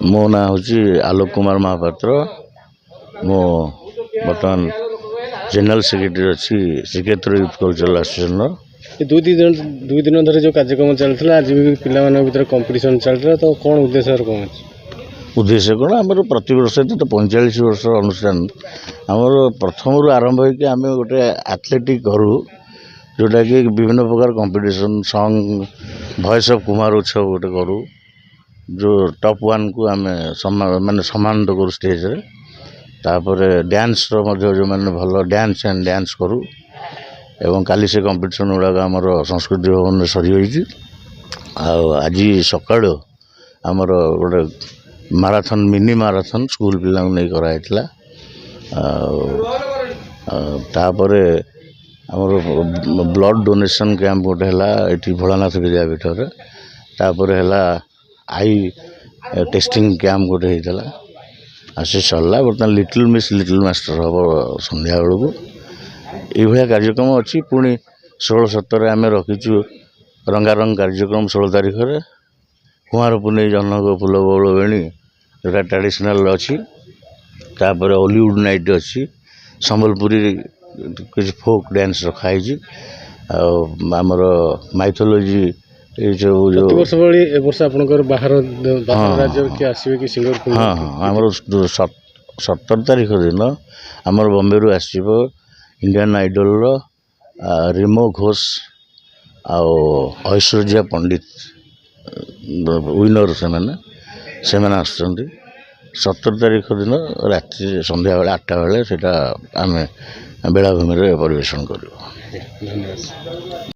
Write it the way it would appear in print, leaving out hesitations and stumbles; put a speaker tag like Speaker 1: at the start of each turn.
Speaker 1: मो ना हूँ आलोक कुमार महापात्र। मो बर्तमान जनरल सेक्रेटरी अच्छी श्रीक्षेत्र यूथ कल्चरल एसोसिएशन।
Speaker 2: दुई दिन धरे जो कार्यक्रम चलता आज भी पिला भर कंपटीशन चलता तो कौन उद्देश्य कौन अच्छे
Speaker 1: उद्देश्य कौन आम प्रत वर्ष तो 45 वर्ष अनुष्ठान आमर प्रथम आरंभ होमें गोटे एथलेटिक करूँ जोटा कि विभिन्न प्रकार competition song voice of Kumar उत्सव गोटे करूँ जो टॉप 1 को आम माने सम्मानित करूँ स्टेज रे। तापर डांस जो मैंने भल डांस एंड डांस करूँ एवं काली से कंपटीशन गुड़ाक आमर संस्कृति भवन में सरी आज सका आमर गोटे माराथन मिनी माराथन स्कूल पिला नहीं कराइला। तापर आमर ब्लड डोनेशन कैंप गोटे है भोलानाथ विद्यापीठ रे। तापर है आई टेस्टिंग कैंप गोटे होता से सरला बर्तमान लिटिल मिस लिटिल मास्टर हम संध्या बेलू ये कार्यक्रम अच्छी पुणी 16-17 आम रखीचु रंगारंग कार्यक्रम 16 तारीख में कुमार पुनई जनक फूल बौल बेणी जोटा ट्रेडिशनल अच्छी। तापर हॉलीवुड नाइट अच्छी संबलपुरी किसी फोक डांस रखाई आमर माइथोलॉजी जो
Speaker 2: वर्ष आपनकर बाहर राज्य के आसीबे कि सिंगर।
Speaker 1: हाँ हाँ आमर 17 तारीख दिन आमर बॉम्बे रु आसीबो इंडियन आइडल रिमो घोष ऐश्वर्या पंडित विनर से आसुँच 17 तारीख दिन रात्रि संध्या बेले 8टा बेले आम बेलाभूमि परिवेशन करूँ।
Speaker 2: धन्यवाद।